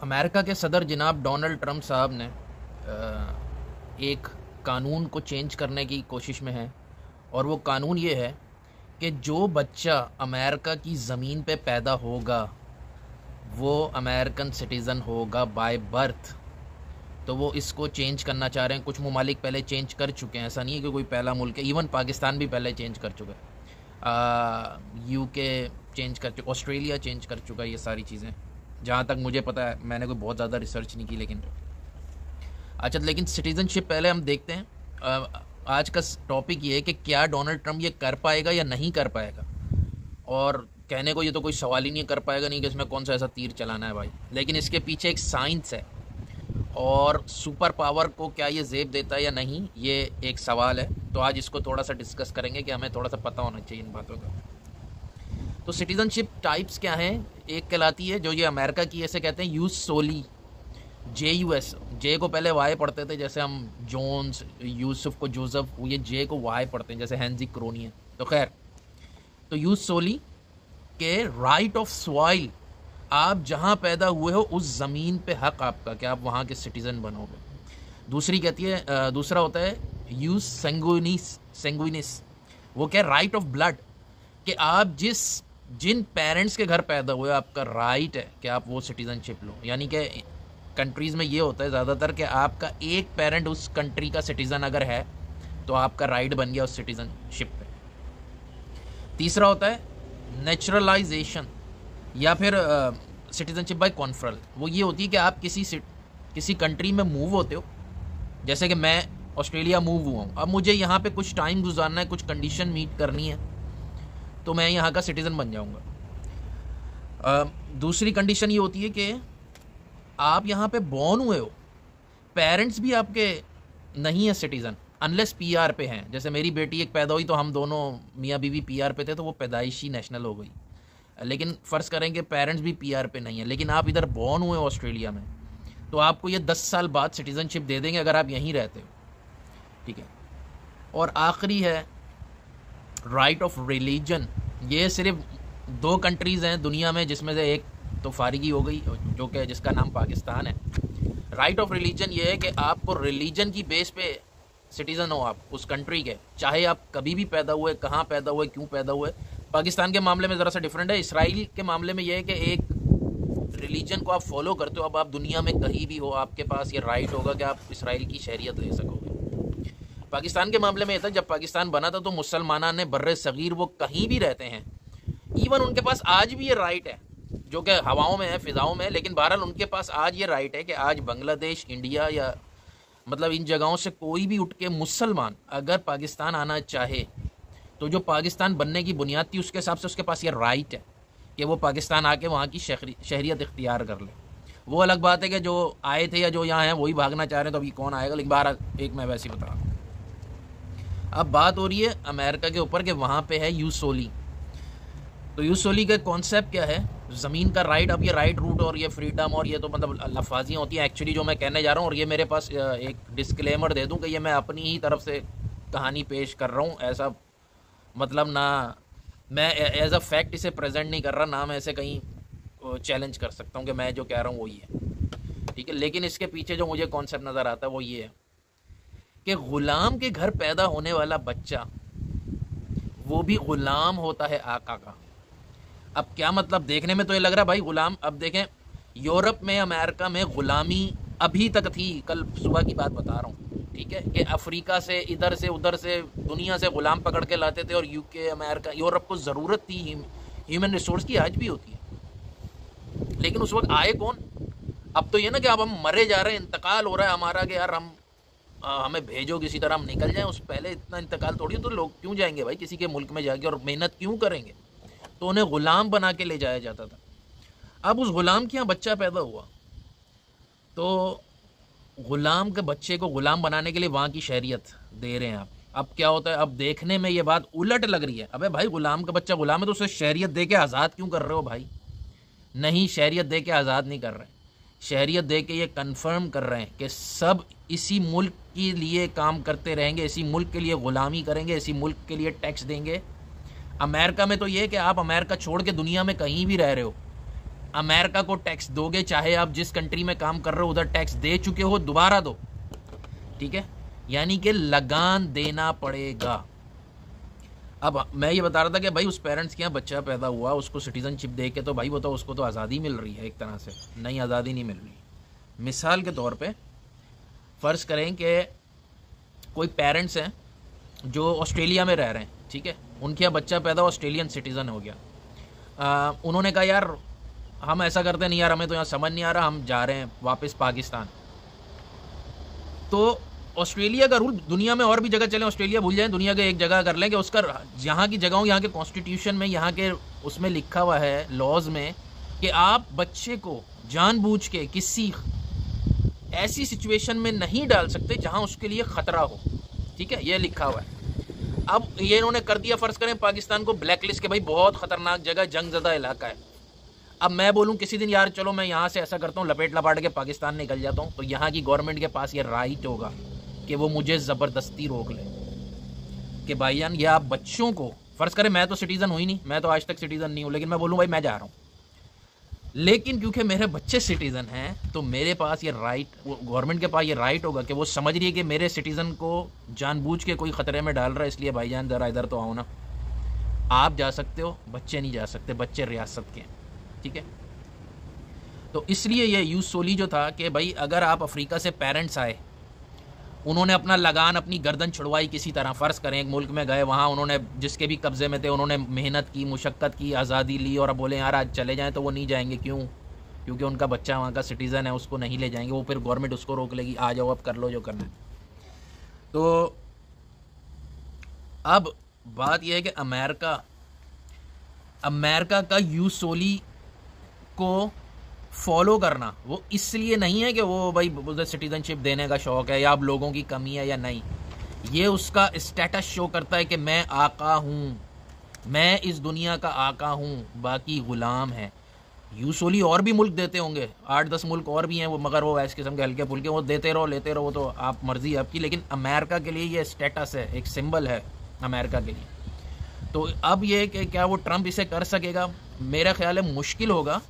America के सदर जनाब डोनाल्ड ट्रंप साहब ने एक कानून को चेंज करने की कोशिश में है। और वो कानून ये है कि जो बच्चा अमेरिका की ज़मीन पे पैदा होगा वो अमेरिकन सिटीज़न होगा बाय बर्थ। तो वो इसको चेंज करना चाह रहे हैं। कुछ ममालिक पहले चेंज कर चुके हैं, ऐसा नहीं है कि कोई पहला मुल्क है। इवन पाकिस्तान भी पहले चेंज कर चुका है, यूके चेंज कर चुका, ऑस्ट्रेलिया चेंज कर चुका है। ये सारी चीज़ें जहाँ तक मुझे पता है, मैंने कोई बहुत ज़्यादा रिसर्च नहीं की। लेकिन अच्छा, लेकिन सिटीज़नशिप पहले हम देखते हैं। आज का टॉपिक ये है कि क्या डोनाल्ड ट्रंप ये कर पाएगा या नहीं कर पाएगा। और कहने को ये तो कोई सवाल ही नहीं कर पाएगा, नहीं कि इसमें कौन सा ऐसा तीर चलाना है भाई। लेकिन इसके पीछे एक साइंस है और सुपर पावर को क्या ये जेब देता है या नहीं, ये एक सवाल है। तो आज इसको थोड़ा सा डिस्कस करेंगे कि हमें थोड़ा सा पता होना चाहिए इन बातों का। तो सिटीज़नशिप टाइप्स क्या हैं? एक कहलाती है जो ये अमेरिका की, ऐसे कहते हैं यूस सोली, JUS। जे को पहले वाई पढ़ते थे, जैसे हम जोन्स, यूसुफ को जोसेफ, ये जे को वाई पढ़ते हैं, जैसे हैंजी क्रोनियन। तो खैर, तो यूस सोली के राइट ऑफ सॉइल, आप जहाँ पैदा हुए हो उस ज़मीन पे हक आपका कि आप वहाँ के सिटीज़न बनोगे। दूसरी कहती है, दूसरा होता है यूस सेंगुइनिस। वो क्या, राइट ऑफ ब्लड, कि आप जिन पेरेंट्स के घर पैदा हुए आपका राइट है कि आप वो सिटीज़नशिप लो। यानी कि कंट्रीज़ में ये होता है ज़्यादातर कि आपका एक पेरेंट उस कंट्री का सिटीज़न अगर है तो आपका राइट बन गया उस सिटीज़नशिप पे। तीसरा होता है नेचुरलाइजेशन या फिर सिटीज़नशिप बाय कॉन्फरल। वो ये होती है कि आप किसी कंट्री में मूव होते हो। जैसे कि मैं ऑस्ट्रेलिया मूव हुआ हूँ, अब मुझे यहाँ पे कुछ टाइम गुजारना है, कुछ कंडीशन मीट करनी है, तो मैं यहाँ का सिटीज़न बन जाऊँगा। दूसरी कंडीशन ये होती है कि आप यहाँ पे बॉर्न हुए हो, पेरेंट्स भी आपके नहीं है सिटीज़न, अनलेस PR पे हैं। जैसे मेरी बेटी एक पैदा हुई तो हम दोनों मियाँ बीवी PR पे थे, तो वो पैदाइशी नेशनल हो गई। लेकिन फ़र्ज़ करें कि पेरेंट्स भी PR पे नहीं है, लेकिन आप इधर बॉर्न हुए हो ऑस्ट्रेलिया में, तो आपको ये 10 साल बाद सिटीज़नशिप दे देंगे अगर आप यहीं रहते हो। ठीक है। और आखिरी है राइट ऑफ रिलीजन। ये सिर्फ 2 कंट्रीज़ हैं दुनिया में जिसमें से एक तो फारिगी हो गई, जो कि जिसका नाम पाकिस्तान है। राइट ऑफ रिलीजन ये है कि आपको रिलीजन की बेस पे सिटीज़न हो आप उस कंट्री के, चाहे आप कभी भी पैदा हुए, कहाँ पैदा हुए, क्यों पैदा हुए। पाकिस्तान के मामले में ज़रा सा डिफरेंट है। इसराइल के मामले में यह है कि एक रिलीजन को आप फॉलो करते हो, अब आप दुनिया में कहीं भी हो आपके पास ये राइट होगा कि आप इसराइल की शहरियत ले सकोगे। पाकिस्तान के मामले में यह था, जब पाकिस्तान बना था तो मुसलमान ने बर्रे सगीर वो कहीं भी रहते हैं, इवन उनके पास आज भी ये राइट है, जो कि हवाओं में है, फ़िज़ाओं में है। लेकिन बहरहाल उनके पास आज ये राइट है कि आज बांग्लादेश, इंडिया या मतलब इन जगहों से कोई भी उठ के मुसलमान अगर पाकिस्तान आना चाहे तो जो पाकिस्तान बनने की बुनियाद थी उसके हिसाब से उसके पास ये राइट है कि वो पाकिस्तान आके वहाँ की शहरियत इख्तियार कर ले। वो अलग बात है कि जो आए थे या जो यहाँ हैं वही भागना चाह रहे हैं, तो अभी कौन आएगा। लेकिन बहरहाल एक मैं वैसे ही बता रहा हूँ। अब बात हो रही है अमेरिका के ऊपर कि वहाँ पे है यूस सोली। तो यूस सोली का कॉन्सेप्ट क्या है? ज़मीन का राइट। अब ये राइट, रूट और ये फ्रीडम और ये तो मतलब लफाजियाँ होती हैं एक्चुअली जो मैं कहने जा रहा हूँ। और ये मेरे पास एक डिस्क्लेमर दे दूँ कि ये मैं अपनी ही तरफ से कहानी पेश कर रहा हूँ, ऐसा मतलब ना मैं एज अ फैक्ट इसे प्रेजेंट नहीं कर रहा, ना मैं ऐसे कहीं चैलेंज कर सकता हूँ कि मैं जो कह रहा हूँ वही है। ठीक है। लेकिन इसके पीछे जो मुझे कॉन्सेप्ट नज़र आता है वो ये है कि ग़ुलाम के घर पैदा होने वाला बच्चा वो भी ग़ुलाम होता है आका का। अब क्या मतलब? देखने में तो ये लग रहा है भाई ग़ुलाम। अब देखें, यूरोप में, अमेरिका में ग़ुलामी अभी तक थी। कल सुबह की बात बता रहा हूँ, ठीक है, कि अफ्रीका से, इधर से, उधर से, दुनिया से ग़ुलाम पकड़ के लाते थे। और UK, अमेरिका, यूरोप को ज़रूरत थी ह्यूमन रिसोर्स की, आज भी होती है। लेकिन उस वक्त आए कौन? अब तो ये ना कि अब हम मरे जा रहे हैं, इंतकाल हो रहा है हमारा कि यार हमें भेजो किसी तरह हम निकल जाएं। उस पहले इतना इंतकाल थोड़ी, तो लोग क्यों जाएंगे भाई किसी के मुल्क में जाके और मेहनत क्यों करेंगे? तो उन्हें ग़ुलाम बना के ले जाया जाता था। अब उस ग़ुलाम के यहाँ बच्चा पैदा हुआ, तो ग़ुलाम के बच्चे को ग़ुलाम बनाने के लिए वहाँ की शहरियत दे रहे हैं आप। अब क्या होता है? अब देखने में ये बात उलट लग रही है। अबे भाई, ग़ुलाम का बच्चा ग़ुलाम है तो उसे शहरियत दे के आज़ाद क्यों कर रहे हो भाई? नहीं, शहरियत दे के आज़ाद नहीं कर रहे, शहरियत दे के ये कन्फर्म कर रहे हैं कि सब इसी मुल्क के लिए काम करते रहेंगे, इसी मुल्क के लिए ग़ुलामी करेंगे, इसी मुल्क के लिए टैक्स देंगे। अमेरिका में तो ये है कि आप अमेरिका छोड़ के दुनिया में कहीं भी रह रहे हो, अमेरिका को टैक्स दोगे, चाहे आप जिस कंट्री में काम कर रहे हो उधर टैक्स दे चुके हो, दोबारा दो, ठीक है, यानी कि लगान देना पड़ेगा। अब मैं ये बता रहा था कि भाई उस पेरेंट्स के यहाँ बच्चा पैदा हुआ, उसको सिटीजनशिप दे के तो भाई वो तो उसको तो आज़ादी मिल रही है एक तरह से, नहीं आज़ादी नहीं मिल रही। मिसाल के तौर पे फ़र्ज़ करें कि कोई पेरेंट्स हैं जो ऑस्ट्रेलिया में रह रहे हैं, ठीक है, उनके यहाँ बच्चा पैदा ऑस्ट्रेलियन सिटीज़न हो गया। उन्होंने कहा यार हम ऐसा करते नहीं यार, हमें तो यहाँ समझ नहीं आ रहा, हम जा रहे हैं वापस पाकिस्तान। तो ऑस्ट्रेलिया का रूल, दुनिया में और भी जगह चलें, ऑस्ट्रेलिया भूल जाएं, दुनिया के एक जगह कर लें कि उसका यहाँ की जगहों, यहाँ के कॉन्स्टिट्यूशन में, यहाँ के उसमें लिखा हुआ है लॉज में कि आप बच्चे को जानबूझ के किसी ऐसी सिचुएशन में नहीं डाल सकते जहाँ उसके लिए ख़तरा हो, ठीक है, ये लिखा हुआ है। अब ये इन्होंने कर दिया, फ़र्ज़ करें पाकिस्तान को ब्लैक लिस्ट के भाई बहुत ख़तरनाक जगह, जंगज़दा इलाका है। अब मैं बोलूँ किसी दिन यार चलो मैं यहाँ से ऐसा करता हूँ, लपेट लपाट के पाकिस्तान निकल जाता हूँ, तो यहाँ की गवर्नमेंट के पास ये राइट होगा कि वो मुझे ज़बरदस्ती रोक ले कि भाईजान ये आप बच्चों को, फ़र्ज़ करें मैं तो सिटीज़न हुई नहीं, मैं तो आज तक सिटीज़न नहीं हूँ, लेकिन मैं बोलूँ भाई मैं जा रहा हूँ, लेकिन क्योंकि मेरे बच्चे सिटीज़न हैं तो मेरे पास ये राइट, गवर्नमेंट के पास ये राइट होगा कि वो समझ रही है कि मेरे सिटीज़न को जानबूझ के कोई ख़तरे में डाल रहा है, इसलिए भाईजान ज़रा इधर तो आओ ना, आप जा सकते हो, बच्चे नहीं जा सकते, बच्चे रियासत के हैं, ठीक है। तो इसलिए ये यूस सोली जो था कि भाई अगर आप अफ्रीका से पेरेंट्स आए, उन्होंने अपना लगान, अपनी गर्दन छुड़वाई किसी तरह, फ़र्ज़ करें एक मुल्क में गए, वहाँ उन्होंने जिसके भी कब्ज़े में थे उन्होंने मेहनत की, मुशक्क़त की, आज़ादी ली, और अब बोले यार आज चले जाएं, तो वो नहीं जाएंगे। क्यों? क्योंकि उनका बच्चा वहाँ का सिटीज़न है, उसको नहीं ले जाएंगे, वो फिर गवर्नमेंट उसको रोक लेगी, आ जाओ अब कर लो जो करना है। तो अब बात यह है कि अमेरिका का यूस सोली को फॉलो करना वो इसलिए नहीं है कि वो भाई उधर सिटीजनशिप देने का शौक़ है या अब लोगों की कमी है या नहीं, ये उसका स्टेटस शो करता है कि मैं आका हूँ, मैं इस दुनिया का आका हूँ, बाकी ग़ुलाम है। यूजुअली और भी मुल्क देते होंगे, 8-10 मुल्क और भी हैं वो, मगर वो ऐसे किस्म के हल्के फुल्के वो देते रहो लेते रहो, वो तो आप मर्ज़ी है आपकी, लेकिन अमेरिका के लिए ये स्टेटस है, एक सिंबल है अमेरिका के लिए। तो अब ये कि क्या वो ट्रंप इसे कर सकेगा? मेरा ख्याल है मुश्किल होगा।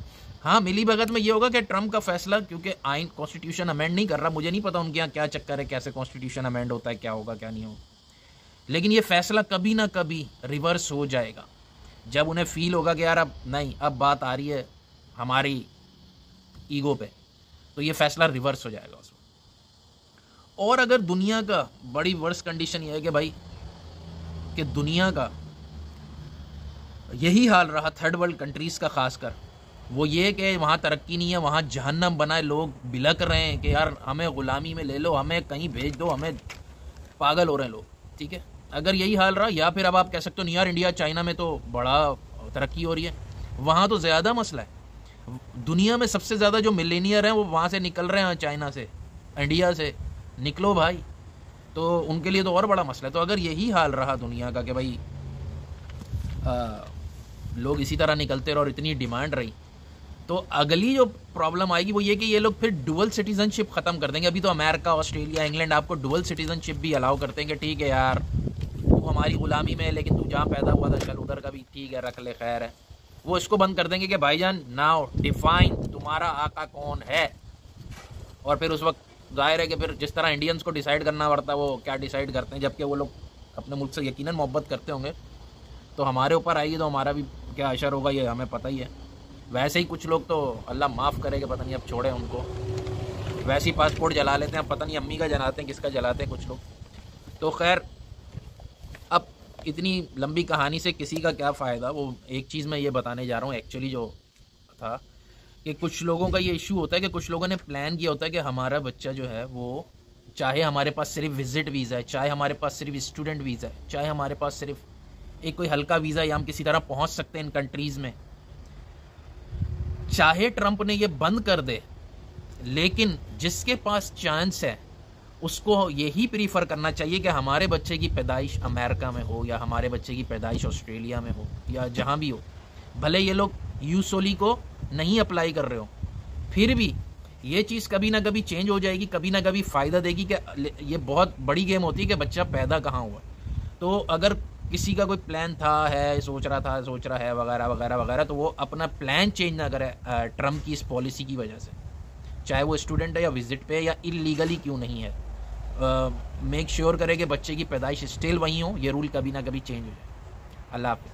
हाँ, मिली भगत में ये होगा कि ट्रंप का फैसला, क्योंकि आइन कॉन्स्टिट्यूशन अमेंड नहीं कर रहा, मुझे नहीं पता उनके यहाँ क्या चक्कर है, कैसे कॉन्स्टिट्यूशन अमेंड होता है, क्या होगा क्या नहीं होगा, लेकिन ये फैसला कभी ना कभी रिवर्स हो जाएगा जब उन्हें फील होगा कि यार अब नहीं, अब बात आ रही है हमारी ईगो पे, तो ये फैसला रिवर्स हो जाएगा उसमें। और अगर दुनिया का बड़ी वर्स कंडीशन ये है कि भाई कि दुनिया का यही हाल रहा थर्ड वर्ल्ड कंट्रीज़ का खासकर, वो ये कि वहाँ तरक्की नहीं है, वहाँ जहन्नम बनाए, लोग बिलक रहे हैं कि यार हमें ग़ुलामी में ले लो, हमें कहीं भेज दो, हमें पागल हो रहे हैं लोग, ठीक है। अगर यही हाल रहा, या फिर अब आप कह सकते हो नहीं यार इंडिया चाइना में तो बड़ा तरक्की हो रही है, वहाँ तो ज़्यादा मसला है। दुनिया में सबसे ज़्यादा जो मिलेनियर हैं वो वहाँ से निकल रहे हैं, चाइना से, इंडिया से, निकलो भाई, तो उनके लिए तो और बड़ा मसला है। तो अगर यही हाल रहा दुनिया का कि भाई लोग इसी तरह निकलते रहे और इतनी डिमांड रही, तो अगली जो प्रॉब्लम आएगी वो ये कि ये लोग फिर डुअल सिटीजनशिप ख़त्म कर देंगे। अभी तो अमेरिका, ऑस्ट्रेलिया, इंग्लैंड आपको डुअल सिटीजनशिप भी अलाउ करते हैं कि ठीक है यार तू हमारी ग़ुलामी में है, लेकिन तू जहाँ पैदा हुआ था चल उधर का भी ठीक है, रख ले, खैर है। वो इसको बंद कर देंगे कि भाईजान नाउ डिफाइन तुम्हारा आका कौन है, और फिर उस वक्त जाहिर है कि फिर जिस तरह इंडियंस को डिसाइड करना पड़ता है वो क्या डिसाइड करते हैं, जबकि वो लोग अपने मुल्क से यकीनन मोहब्बत करते होंगे, तो हमारे ऊपर आएगी तो हमारा भी क्या असर होगा ये हमें पता ही है। वैसे ही कुछ लोग तो अल्लाह माफ़ करेगा, पता नहीं अब छोड़े उनको, वैसे ही पासपोर्ट जला लेते हैं, पता नहीं अम्मी का जलाते हैं किसका जलाते हैं कुछ लोग। तो खैर अब इतनी लंबी कहानी से किसी का क्या फ़ायदा, वो एक चीज़ मैं ये बताने जा रहा हूँ एक्चुअली जो था कि कुछ लोगों का ये इशू होता है कि कुछ लोगों ने प्लान किया होता है कि हमारा बच्चा जो है वो, चाहे हमारे पास सिर्फ विज़िट वीज़ा है, चाहे हमारे पास सिर्फ स्टूडेंट वीज़ा है, चाहे हमारे पास सिर्फ एक कोई हल्का वीज़ा या हम किसी तरह पहुँच सकते हैं इन कंट्रीज़ में, चाहे ट्रंप ने ये बंद कर दे, लेकिन जिसके पास चांस है उसको यही प्रीफर करना चाहिए कि हमारे बच्चे की पैदाइश अमेरिका में हो या हमारे बच्चे की पैदाइश ऑस्ट्रेलिया में हो या जहाँ भी हो, भले ये लोग यूस सोली को नहीं अप्लाई कर रहे हो, फिर भी ये चीज़ कभी ना कभी चेंज हो जाएगी, कभी ना कभी फ़ायदा देगी कि ये बहुत बड़ी गेम होती है कि बच्चा पैदा कहाँ हुआ। तो अगर किसी का कोई प्लान था, है, सोच रहा है वगैरह वगैरह वगैरह, तो वो अपना प्लान चेंज ना करे ट्रम्प की इस पॉलिसी की वजह से, चाहे वो स्टूडेंट है या विजिट पे या इलीगली क्यों नहीं है। मेक श्योर करे कि बच्चे की पैदाइश स्टिल वहीं हो, ये रूल कभी ना कभी चेंज हो जाए। अल्लाह हाफिज़।